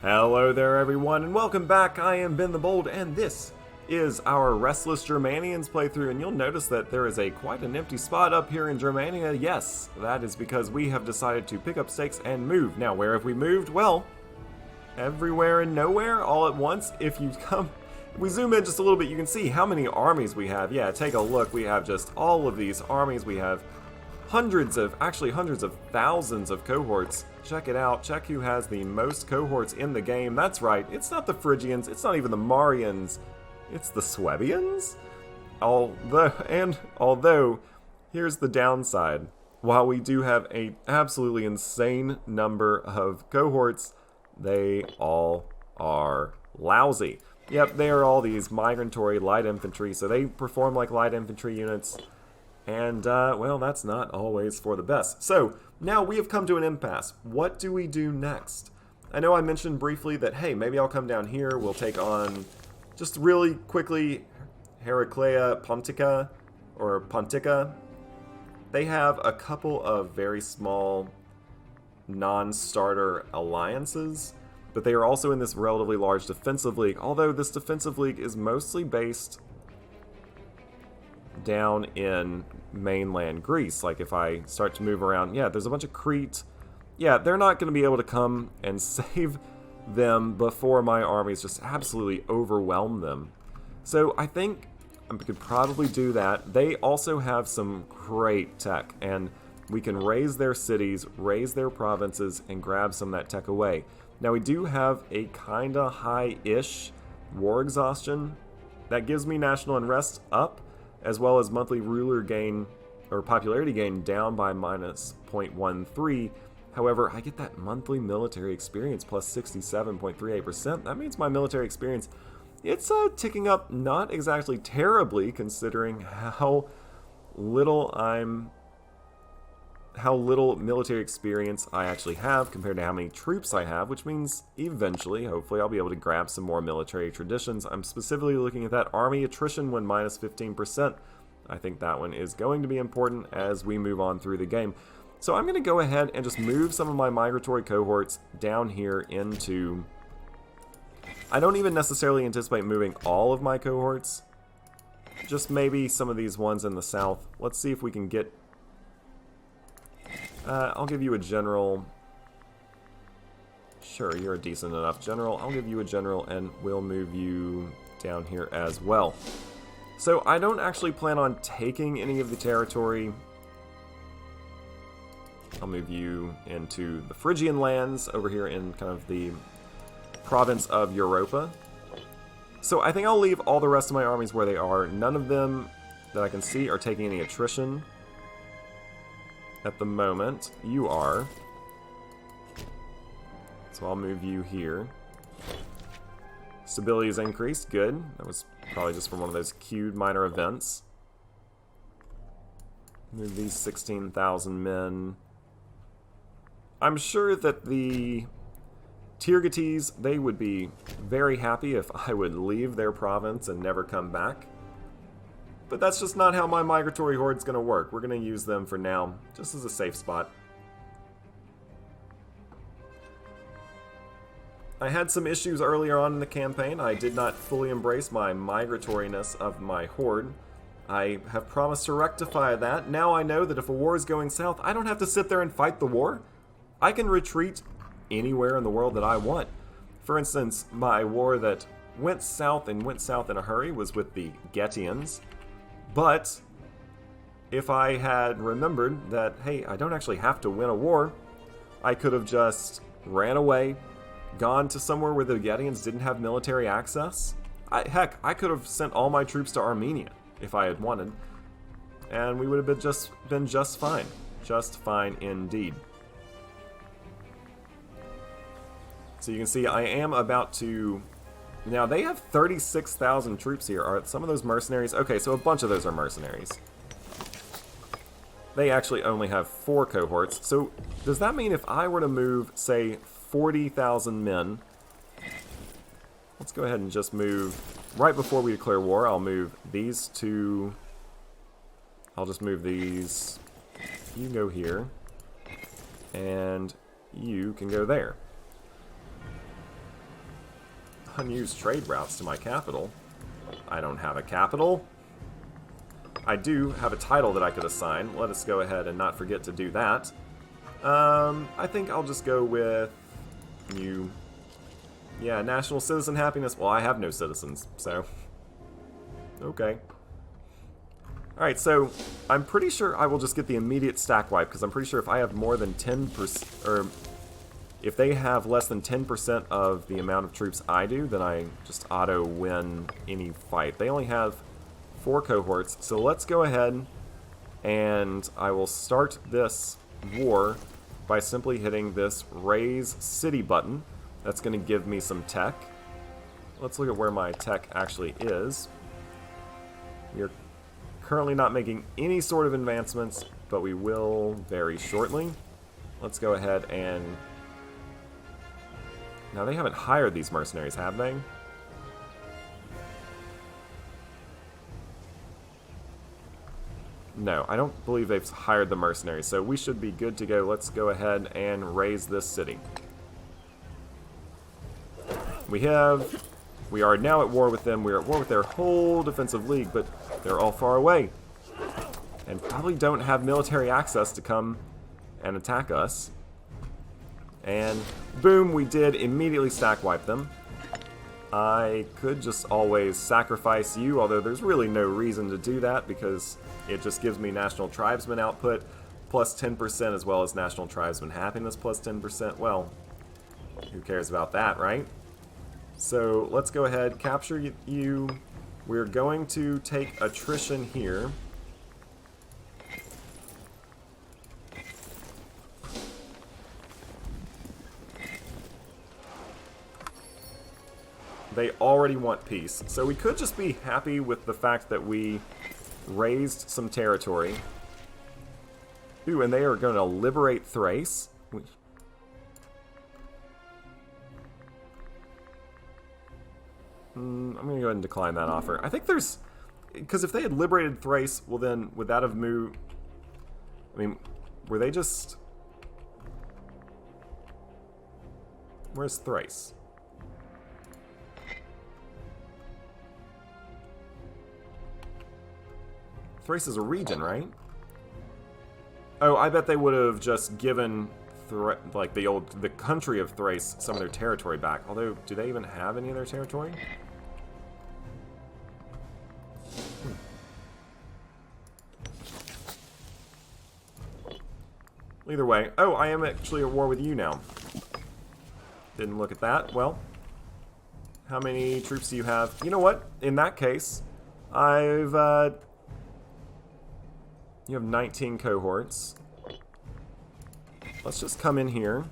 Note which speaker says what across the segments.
Speaker 1: Hello there everyone and welcome back. I am Ben the Bold and this is our Restless Germanians playthrough, and you'll notice that there is quite an empty spot up here in Germania. Yes, that is because we have decided to pick up stakes and move. Now, where have we moved? Well, everywhere and nowhere all at once. If we zoom in just a little bit, you can see how many armies we have. Yeah, take a look. We have just all of these armies. We have hundreds of thousands of cohorts. Check it out. Check who has the most cohorts in the game. That's right. It's not the Phrygians. It's not even the Marians. It's the Swabians? Although, here's the downside. While we do have an absolutely insane number of cohorts, they all are lousy. Yep, they are all these migratory light infantry, so they perform like light infantry units. And, well, that's not always for the best. So, now we have come to an impasse. What do we do next? I know I mentioned briefly that, hey, maybe I'll come down here. We'll take on, just really quickly, Heraclea Pontica, or Pontica. They have a couple of very small non-starter alliances, but they are also in this relatively large defensive league, although this defensive league is mostly based down in mainland Greece. Like if I start to move around, yeah, there's a bunch of Crete. Yeah, they're not going to be able to come and save them before my armies just absolutely overwhelm them. So I think I could probably do that. They also have some great tech, and we can raise their cities, raise their provinces, and grab some of that tech away. Now we do have a kinda high-ish war exhaustion. That gives me national unrest up, as well as monthly ruler gain, or popularity gain, down by minus 0.13. However, I get that monthly military experience plus 67.38%. That means my military experience, it's ticking up not exactly terribly, considering how little military experience I actually have compared to how many troops I have, which means eventually, hopefully, I'll be able to grab some more military traditions. I'm specifically looking at that army attrition when minus 15%. I think that one is going to be important as we move on through the game. So I'm going to go ahead and just move some of my migratory cohorts down here into... I don't even necessarily anticipate moving all of my cohorts, just maybe some of these ones in the south. Let's see if we can get... I'll give you a general. Sure, you're a decent enough general. I'll give you a general, and we'll move you down here as well. So I don't actually plan on taking any of the territory. I'll move you into the Phrygian lands over here in kind of the province of Europa. So I think I'll leave all the rest of my armies where they are. None of them that I can see are taking any attrition at the moment. You are. So I'll move you here. Stability is increased. Good. That was probably just from one of those queued minor events. Move these 16,000 men. I'm sure that the Tirgates, they would be very happy if I would leave their province and never come back. But that's just not how my migratory horde's going to work. We're going to use them for now, just as a safe spot. I had some issues earlier on in the campaign. I did not fully embrace my migratoriness of my horde. I have promised to rectify that. Now I know that if a war is going south, I don't have to sit there and fight the war. I can retreat anywhere in the world that I want. For instance, my war that went south in a hurry was with the Getians. But if I had remembered that, hey, I don't actually have to win a war, I could have just ran away, gone to somewhere where the Getians didn't have military access. Heck, I could have sent all my troops to Armenia if I had wanted, and we would have been just fine. Just fine indeed. So you can see I am about to... Now, they have 36,000 troops here. Are some of those mercenaries? Okay, so a bunch of those are mercenaries. They actually only have 4 cohorts. So, does that mean if I were to move, say, 40,000 men... Let's go ahead and just move... Right before we declare war, I'll move these two... I'll just move these... You can go here. And you can go there. unused trade routes to my capital. I don't have a capital. I do have a title that I could assign. Let us go ahead and not forget to do that. I think I'll just go with you. Yeah, national citizen happiness. Well, I have no citizens, so... Okay. Alright, so I'm pretty sure I will just get the immediate stack wipe, because I'm pretty sure if I have more than 10%, or if they have less than 10% of the amount of troops I do, then I just auto-win any fight. They only have 4 cohorts, so let's go ahead and I will start this war by simply hitting this raise city button. That's going to give me some tech. Let's look at where my tech actually is. We are currently not making any sort of advancements, but we will very shortly. Let's go ahead and... Now, they haven't hired these mercenaries, have they? No, I don't believe they've hired the mercenaries, so we should be good to go. Let's go ahead and raise this city. We are now at war with them. We are at war with their whole defensive league, but they're all far away. And probably don't have military access to come and attack us. And boom, we did immediately stack wipe them. I could just always sacrifice you, although there's really no reason to do that because it just gives me National Tribesman output plus 10% as well as National Tribesman happiness plus 10%. Well, who cares about that, right? So let's go ahead, capture you. We're going to take attrition here. They already want peace. So we could just be happy with the fact that we raised some territory. Ooh, and they are going to liberate Thrace. I'm going to go ahead and decline that offer. I think there's... Because if they had liberated Thrace, well then, would that have moved... I mean, were they just... Where's Thrace? Thrace is a region, right? Oh, I bet they would have just given like the country of Thrace some of their territory back. Although, do they even have any of their territory? Either way. Oh, I am actually at war with you now. Didn't look at that. Well, how many troops do you have? You know what? In that case, you have 19 cohorts. Let's just come in here.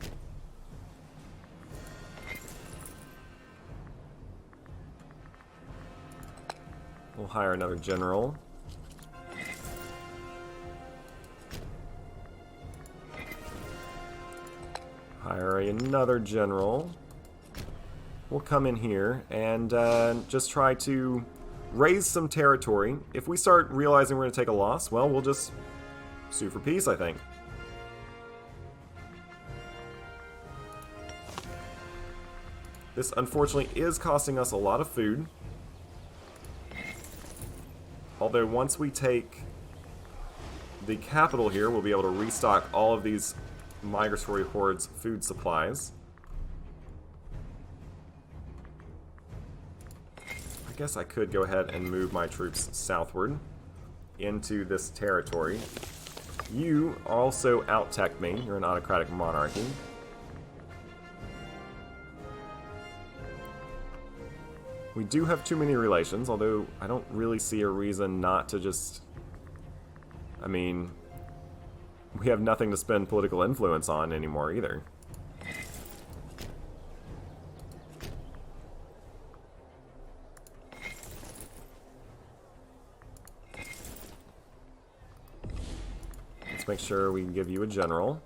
Speaker 1: We'll hire another general. Hire another general. We'll come in here and just try to raise some territory. If we start realizing we're going to take a loss, well, we'll just sue for peace, I think. This, unfortunately, is costing us a lot of food. Although, once we take the capital here, we'll be able to restock all of these migratory hordes' food supplies. I guess I could go ahead and move my troops southward into this territory. You also out-tech me. You're an autocratic monarchy. We do have too many relations, although I don't really see a reason not to just... I mean, we have nothing to spend political influence on anymore either. Let's make sure we can give you a general.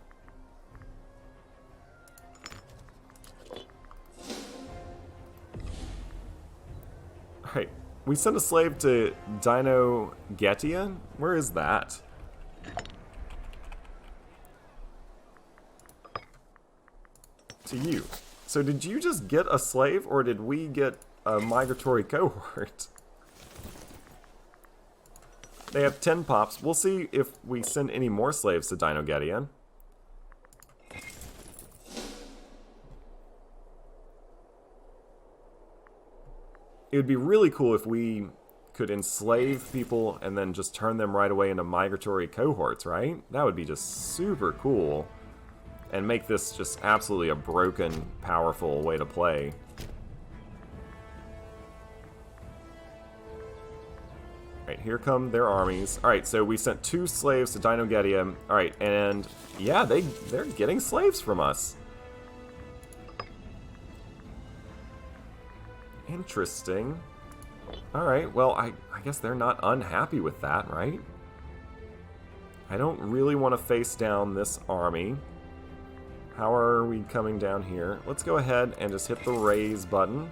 Speaker 1: Alright, we sent a slave to Dino Getia? Where is that? To you. So did you just get a slave, or did we get a migratory cohort? They have 10 pops. We'll see if we send any more slaves to Dino Geddon. It would be really cool if we could enslave people and then just turn them right away into migratory cohorts, right? That would be just super cool. And make this just absolutely a broken, powerful way to play. Alright, here come their armies. Alright, so we sent 2 slaves to Dino Geddon. Alright, and yeah, they're getting slaves from us. Interesting. Alright, well, I guess they're not unhappy with that, right? I don't really want to face down this army. How are we coming down here? Let's go ahead and just hit the raise button.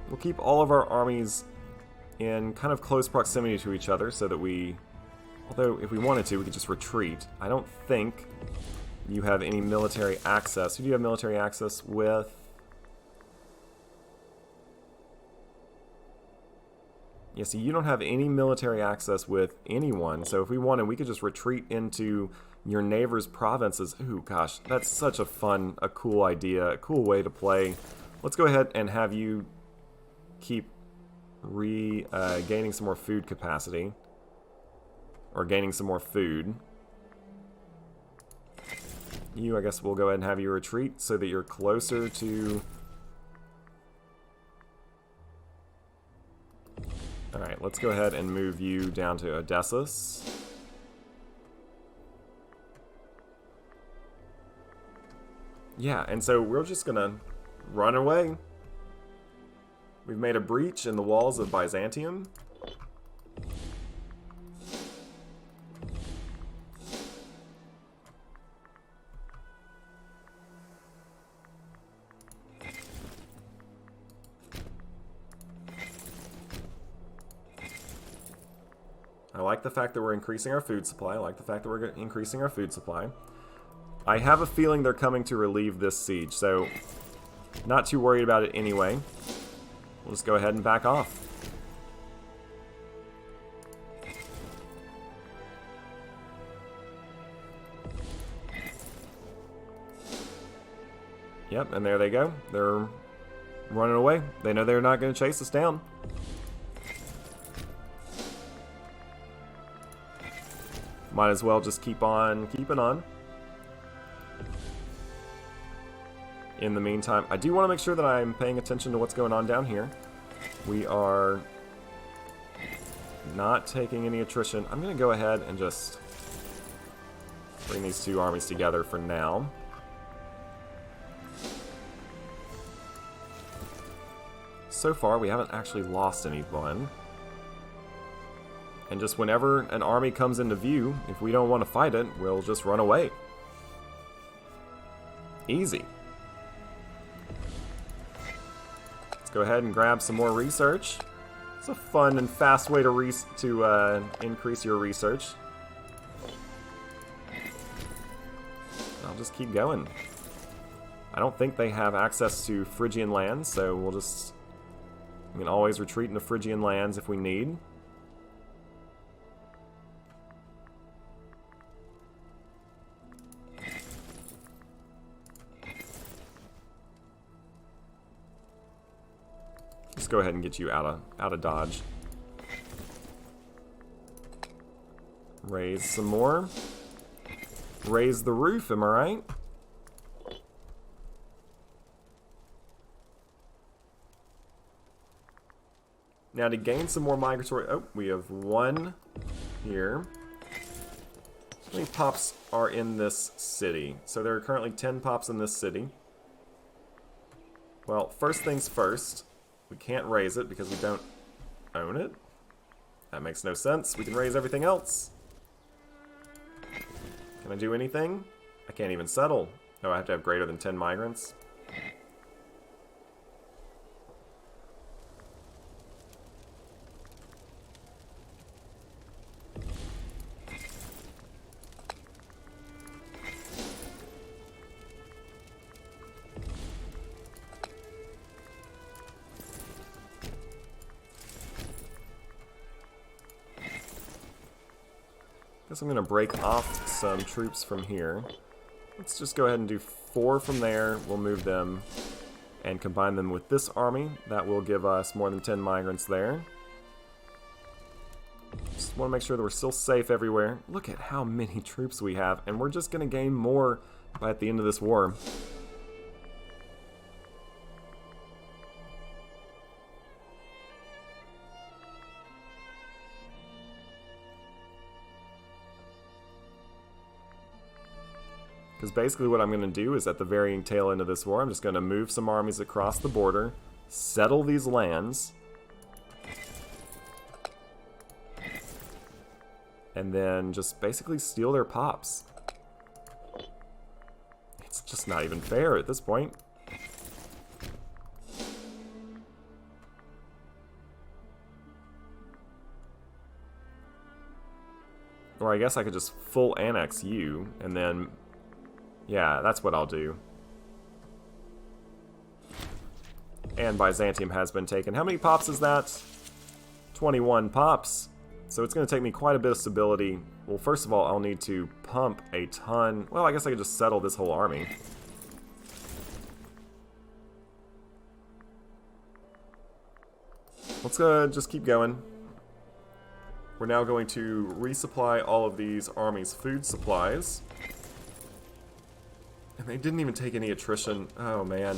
Speaker 1: We'll keep all of our armies in kind of close proximity to each other so that we, although if we wanted to, we could just retreat. I don't think you have any military access. Who do you have military access with? Yeah, see, you don't have any military access with anyone, so if we wanted, we could just retreat into your neighbor's provinces. Ooh, gosh, that's such a fun, a cool idea, a cool way to play. Let's go ahead and have you keep gaining some more food capacity, or gaining some more food. You, I guess we'll go ahead and have you retreat so that you're closer to... Alright, let's go ahead and move you down to Odysseus. Yeah, and so we're just gonna run away. We've made a breach in the walls of Byzantium. I like the fact that we're increasing our food supply. I like the fact that we're increasing our food supply. I have a feeling they're coming to relieve this siege, so not too worried about it anyway. We'll just go ahead and back off. Yep, and there they go. They're running away. They know they're not going to chase us down. Might as well just keep on keeping on. In the meantime, I do want to make sure that I'm paying attention to what's going on down here. We are not taking any attrition. I'm going to go ahead and just bring these 2 armies together for now. So far, we haven't actually lost anyone. And just whenever an army comes into view, if we don't want to fight it, we'll just run away. Easy. Let's go ahead and grab some more research. It's a fun and fast way to increase your research. I'll just keep going. I don't think they have access to Phrygian lands, so we can always retreat into Phrygian lands if we need. Let's go ahead and get you out of dodge. Raise some more. Raise the roof, am I right? Now to gain some more migratory... Oh, we have one here. How many pops are in this city? So there are currently 10 pops in this city. Well, first things first. We can't raise it because we don't own it. That makes no sense. We can raise everything else. Can I do anything? I can't even settle. Oh, I have to have greater than 10 migrants. Guess I'm going to break off some troops from here. Let's just go ahead and do 4 from there. We'll move them and combine them with this army. That will give us more than 10 migrants there. Just want to make sure that we're still safe everywhere. Look at how many troops we have, and we're just going to gain more by at the end of this war. Because basically what I'm going to do is at the very tail end of this war, I'm just going to move some armies across the border, settle these lands, and then just basically steal their pops. It's just not even fair at this point. Or I guess I could just full annex you, and then... yeah, that's what I'll do. And Byzantium has been taken. How many pops is that? 21 pops. So it's going to take me quite a bit of stability. Well, first of all, I'll need to pump a ton. Well, I guess I could just settle this whole army. Let's just keep going. We're now going to resupply all of these armies' food supplies. And they didn't even take any attrition. Oh, man.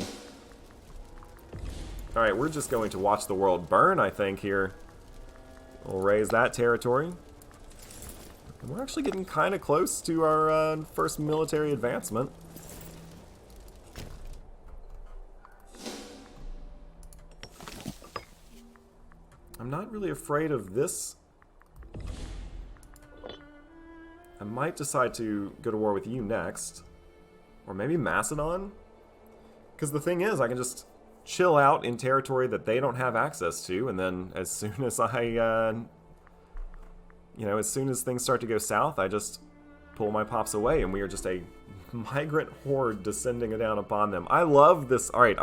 Speaker 1: Alright, we're just going to watch the world burn, I think, here. We'll raise that territory. And we're actually getting kind of close to our first military advancement. I'm not really afraid of this. I might decide to go to war with you next. Or maybe Macedon? Because the thing is, I can just chill out in territory that they don't have access to, and then as soon as as soon as things start to go south, I just pull my pops away, and we are just a migrant horde descending down upon them. I love this. Alright,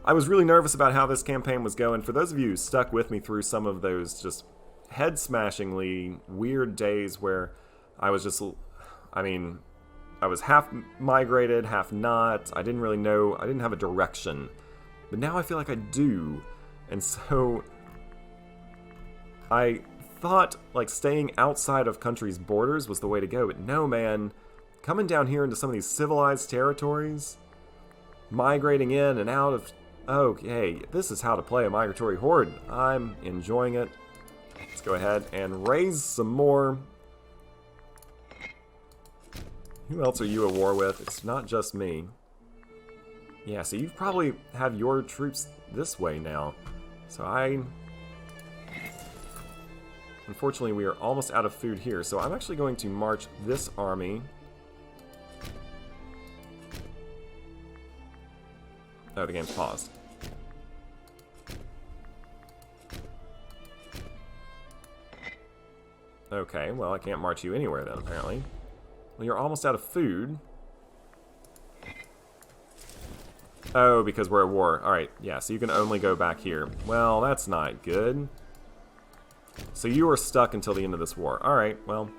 Speaker 1: I was really nervous about how this campaign was going. For those of you who stuck with me through some of those just head-smashingly weird days where I was just, I was half migrated, half not. I didn't really know. I didn't have a direction. But now I feel like I do. And so I thought like staying outside of countries' borders was the way to go. But no, man. Coming down here into some of these civilized territories, migrating in and out of... okay, this is how to play a migratory horde. I'm enjoying it. Let's go ahead and raise some more... Who else are you at war with? It's not just me. Yeah, so you probably have your troops this way now. So unfortunately, we are almost out of food here. So I'm actually going to march this army. Oh, the game's paused. Okay, well, I can't march you anywhere then, apparently. Well, you're almost out of food. Oh, because we're at war. Alright, yeah, so you can only go back here. Well, that's not good. So you are stuck until the end of this war. Alright, well,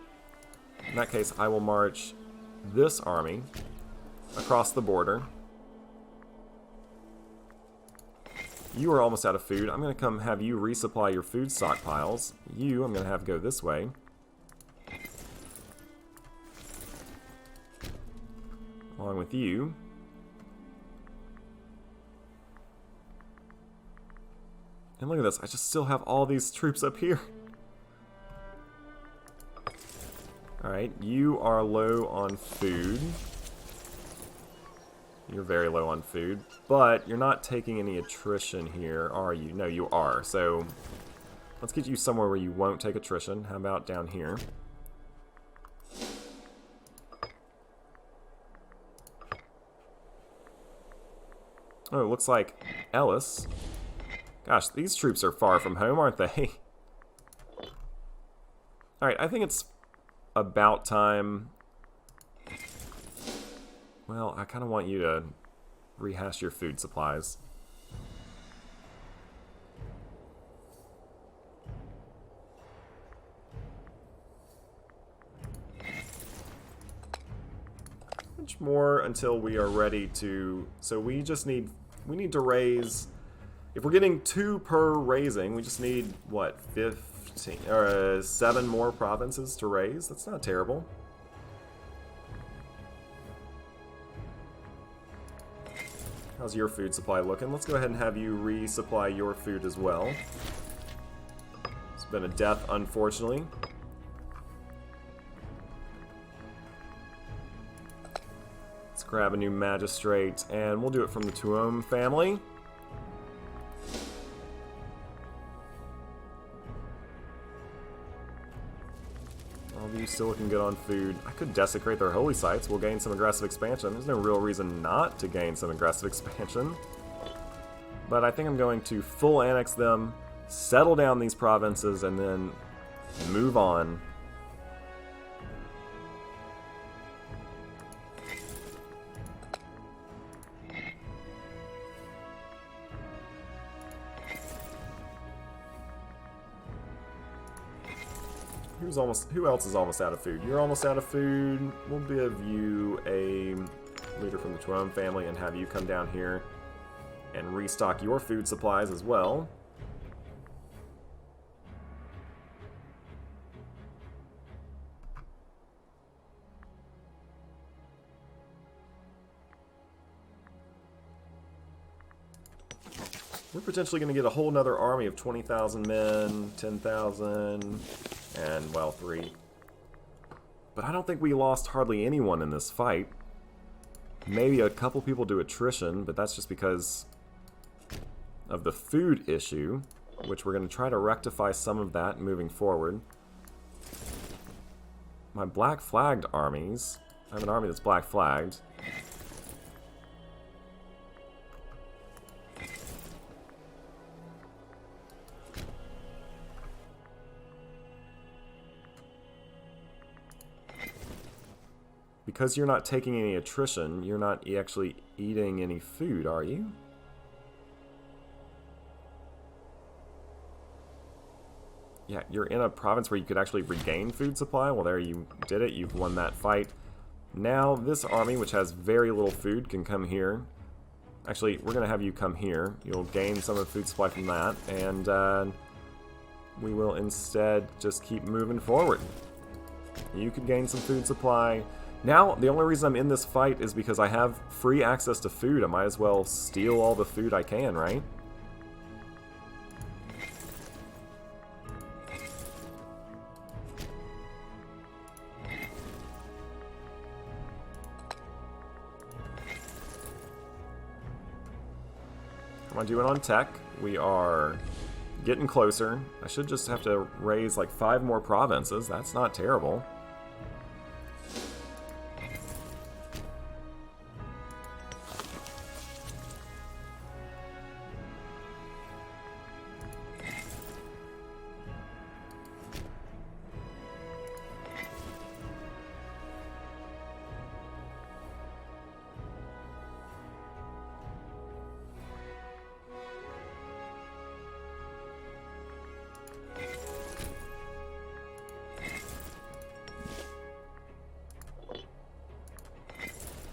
Speaker 1: in that case, I will march this army across the border. You are almost out of food. I'm going to come have you resupply your food stockpiles. You, I'm going to have go this way. Along with you. And look at this, I just still have all these troops up here. Alright, you are low on food. You're very low on food, but you're not taking any attrition here, are you? No, you are. So let's get you somewhere where you won't take attrition. How about down here? Oh, it looks like Ellis. Gosh, these troops are far from home, aren't they? Alright, I think it's about time. Well, I kind of want you to rehash your food supplies. Much more until we are ready to... So we need to raise... If we're getting 2 per raising, we just need, what, 15 or 7 more provinces to raise? That's not terrible. How's your food supply looking? Let's go ahead and have you resupply your food as well. It's been a death, unfortunately. Let's grab a new magistrate, and we'll do it from the Tuohm family. All of you still looking good on food. I could desecrate their holy sites. We'll gain some aggressive expansion. There's no real reason not to gain some aggressive expansion. But I think I'm going to full annex them, settle down these provinces, and then move on. Who else is almost out of food? You're almost out of food. We'll give you a leader from the Tuohm family and have you come down here and restock your food supplies as well. We're potentially going to get a whole nother army of 20,000 men, 10,000... and, well, 3. But I don't think we lost hardly anyone in this fight. Maybe a couple people to attrition, but that's just because of the food issue, which we're going to try to rectify some of that moving forward. My black flagged armies. I have an army that's black flagged. Because you're not taking any attrition, you're not actually eating any food, are you? Yeah, you're in a province where you could actually regain food supply. Well, there you did it. You've won that fight. Now, this army, which has very little food, can come here. Actually, we're going to have you come here. You'll gain some of the food supply from that, and we will instead just keep moving forward. You could gain some food supply. Now, the only reason I'm in this fight is because I have free access to food. I might as well steal all the food I can, right? How am I doing on tech? We are getting closer. I should just have to raise like 5 more provinces. That's not terrible.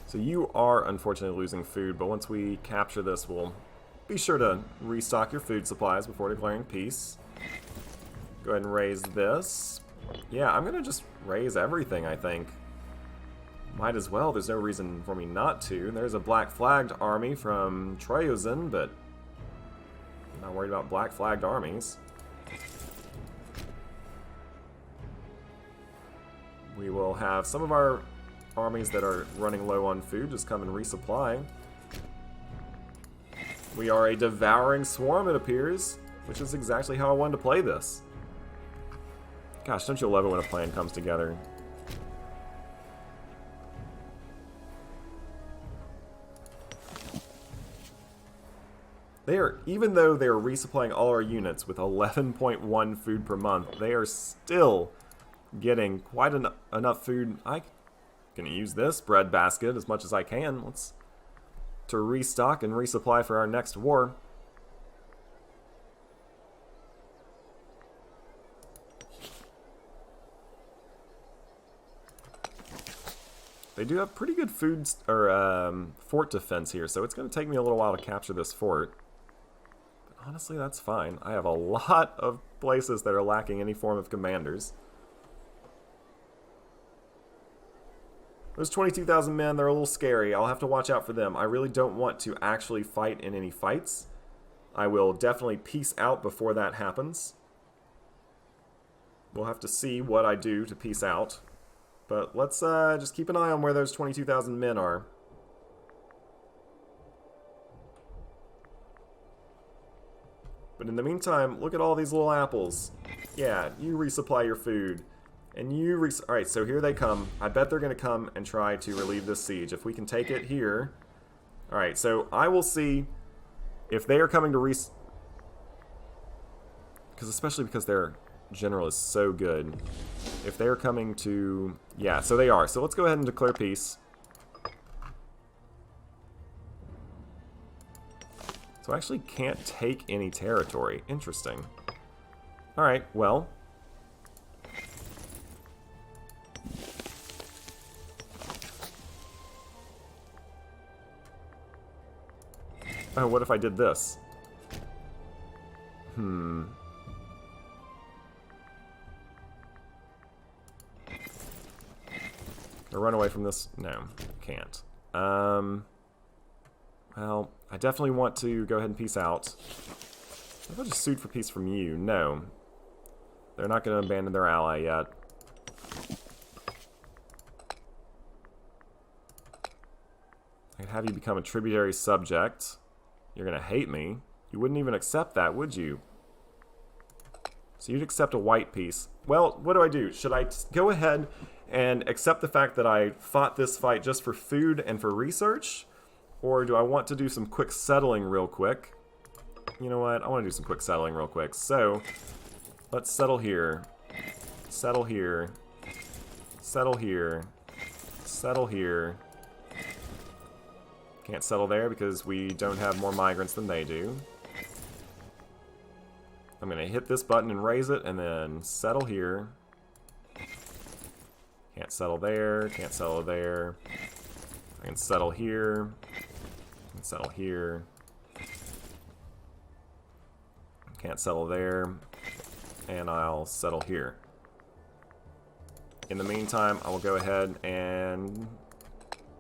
Speaker 1: So you are unfortunately losing food, but once we capture this, we'll be sure to restock your food supplies before declaring peace. Go ahead and raise this. Yeah, I'm going to just raise everything, I think. Might as well. There's no reason for me not to. There's a black flagged army from Troyozin, but I'm not worried about black flagged armies. We will have some of our armies that are running low on food just come and resupply. We are a devouring swarm, it appears, which is exactly how I wanted to play this. Gosh, don't you love it when a plan comes together? They are, even though they are resupplying all our units with 11.1 food per month, they are still getting quite enough food. I'm gonna use this bread basket as much as I can. To restock and resupply for our next war. They do have pretty good food or fort defense here, so it's going to take me a little while to capture this fort. But honestly, that's fine. I have a lot of places that are lacking any form of commanders. Those 22,000 men, they're a little scary. I'll have to watch out for them. I really don't want to actually fight in any fights. I will definitely peace out before that happens. We'll have to see what I do to peace out. But let's just keep an eye on where those 22,000 men are. But in the meantime, look at all these little apples. Yeah, you resupply your food. And you alright, so here they come. I bet they're going to come and try to relieve this siege. If we can take it here. Alright, so I will see if they are coming to especially because their general is so good. If they're coming to... Yeah, so they are. So let's go ahead and declare peace. So I actually can't take any territory. Interesting. Alright, well... Oh, what if I did this? Can I run away from this? No, can't. Well, I definitely want to go ahead and peace out. I'll just suit for peace from you. No. They're not going to abandon their ally yet. I could have you become a tributary subject. You're going to hate me. You wouldn't even accept that, would you? So you'd accept a white peace. Well, what do I do? Should I go ahead and accept the fact that I fought this fight just for food and for research? Or do I want to do some quick settling real quick? You know what? I want to do some quick settling real quick. So, let's settle here. Settle here. Settle here. Settle here. Can't settle there because we don't have more migrants than they do. I'm going to hit this button and raise it, and then settle here. Can't settle there, can't settle there. I can settle here. I can settle here. Can't settle there. And I'll settle here. In the meantime, I will go ahead and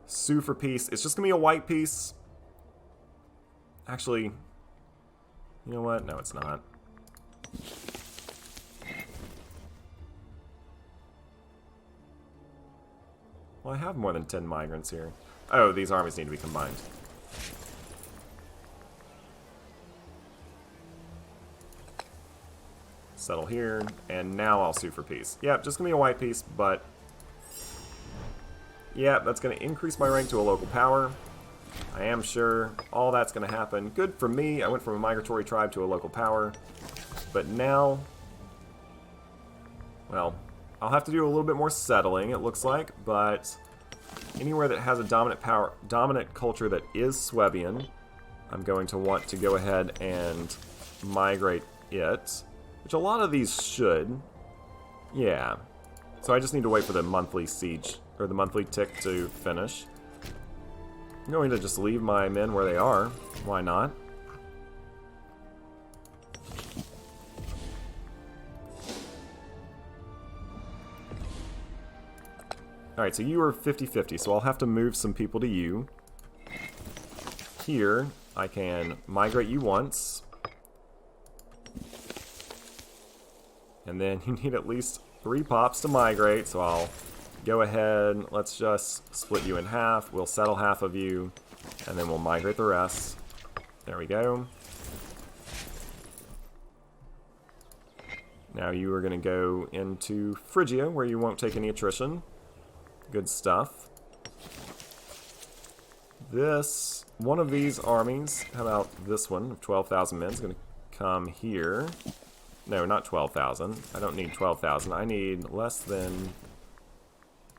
Speaker 1: sue for peace. It's just going to be a white peace. Actually, you know what? No, it's not. Well, I have more than 10 migrants here. Oh, these armies need to be combined. Settle here, and now I'll sue for peace. Yep, just gonna be a white peace, but... yeah, that's gonna increase my rank to a local power. I am sure all that's gonna happen. Good for me, I went from a migratory tribe to a local power. But now... well, I'll have to do a little bit more settling, it looks like, but anywhere that has a dominant culture that is Swabian, I'm going to want to go ahead and migrate it, which a lot of these should. Yeah. So I just need to wait for the monthly siege, or the monthly tick to finish. I'm going to just leave my men where they are. Why not? Alright, so you are 50-50, so I'll have to move some people to you. Here, I can migrate you once. And then you need at least 3 pops to migrate, so I'll go ahead, let's just split you in half. We'll settle half of you, and then we'll migrate the rest. There we go. Now you are going to go into Phrygia, where you won't take any attrition. Good stuff. This, one of these armies, how about this one of 12,000 men, is going to come here. No, not 12,000. I don't need 12,000. I need less than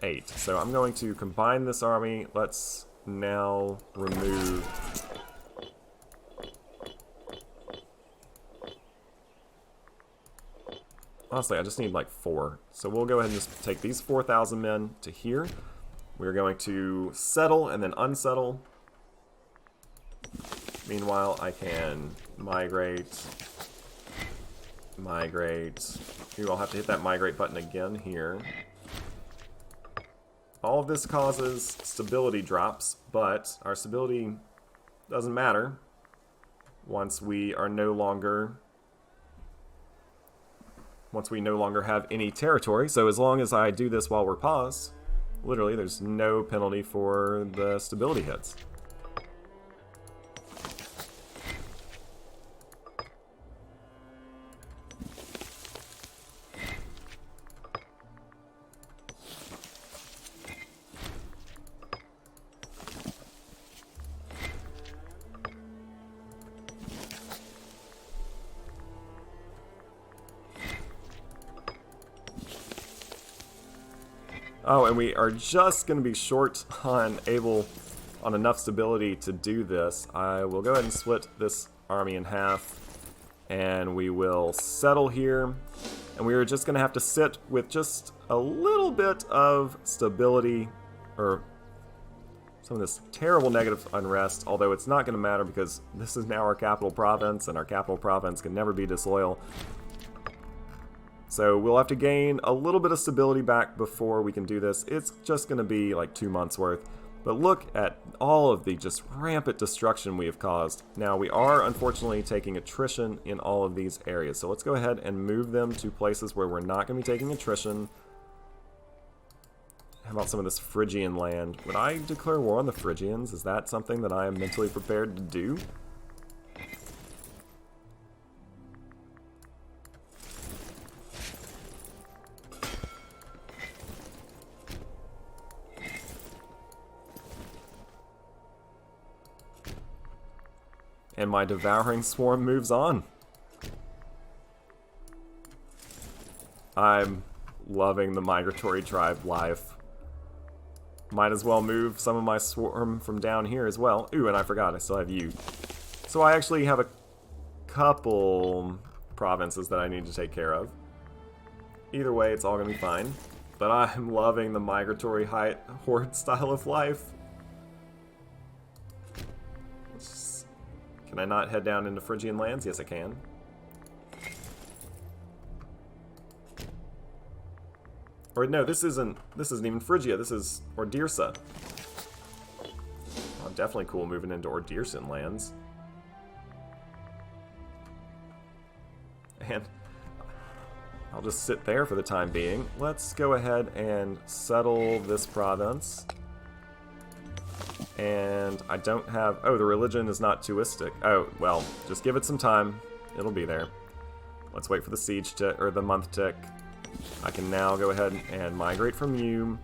Speaker 1: 8. So I'm going to combine this army. Let's now remove... Honestly, I just need like 4. So we'll go ahead and just take these 4,000 men to here. We're going to settle and then unsettle. Meanwhile, I can migrate. Ooh, I'll have to hit that migrate button again here. All of this causes stability drops, but our stability doesn't matter once we no longer have any territory. So as long as I do this while we're paused, literally there's no penalty for the stability hits. Oh, and we are just going to be short on enough stability to do this. I will go ahead and split this army in half, and we will settle here. And we are just going to have to sit with just a little bit of stability, or some of this terrible negative unrest, although it's not going to matter because this is now our capital province, and our capital province can never be disloyal. So we'll have to gain a little bit of stability back before we can do this. It's just going to be like 2 months worth. But look at all of the just rampant destruction we have caused. Now we are unfortunately taking attrition in all of these areas. So let's go ahead and move them to places where we're not going to be taking attrition. How about some of this Phrygian land? Would I declare war on the Phrygians? Is that something that I am mentally prepared to do? And my devouring swarm moves on. I'm loving the migratory tribe life. Might as well move some of my swarm from down here as well. Ooh, and I forgot, I still have you. So I actually have a couple provinces that I need to take care of. Either way, it's all going to be fine. But I'm loving the migratory horde style of life. Can I not head down into Phrygian lands? Yes, I can. Or no, this isn't even Phrygia. This is Ordirsa. Oh, definitely cool moving into Ordirsan lands. And I'll just sit there for the time being. Let's go ahead and settle this province. And I don't have... Oh, the religion is not tuistic. Oh, well, just give it some time. It'll be there. Let's wait for the siege tick, or the month tick. I can now go ahead and migrate from you.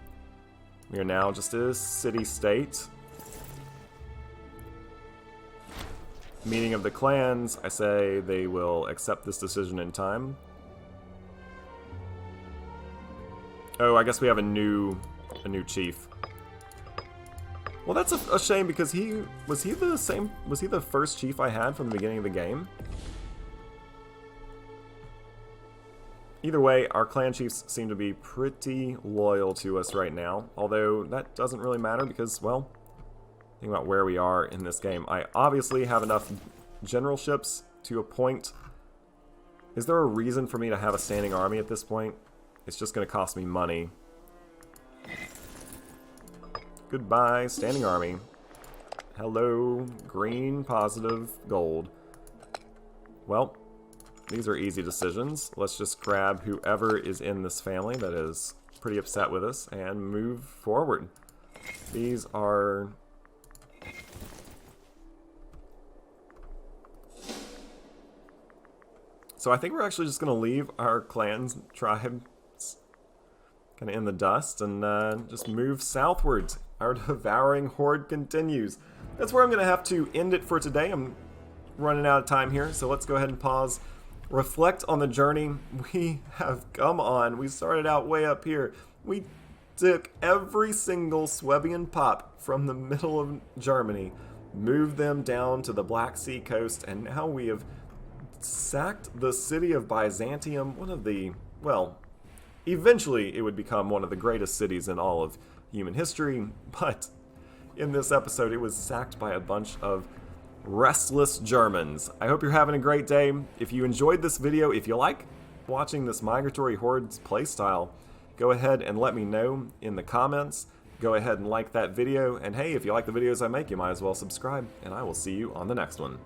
Speaker 1: We are now just a city-state. Meeting of the clans, I say they will accept this decision in time. Oh, I guess we have a new chief. Well, that's a shame because was he the first chief I had from the beginning of the game? Either way, our clan chiefs seem to be pretty loyal to us right now, although that doesn't really matter because, well, think about where we are in this game. I obviously have enough generalships to appoint. Is there a reason for me to have a standing army at this point? It's just going to cost me money. Goodbye, standing army. Hello, green, positive, gold. Well, these are easy decisions. Let's just grab whoever is in this family that is pretty upset with us and move forward. These are... So I think we're actually just going to leave our clans, tribes, kind of in the dust and just move southwards. Our devouring horde continues. That's where I'm going to have to end it for today. I'm running out of time here, so let's go ahead and pause. Reflect on the journey we have come on. We started out way up here. We took every single Swabian pop from the middle of Germany, moved them down to the Black Sea coast, and now we have sacked the city of Byzantium, one of the, well, eventually it would become one of the greatest cities in all of human history, but in this episode it was sacked by a bunch of restless Germans. I hope you're having a great day. If you enjoyed this video, if you like watching this Migratory Hordes playstyle, go ahead and let me know in the comments. Go ahead and like that video, and hey, if you like the videos I make, you might as well subscribe, and I will see you on the next one.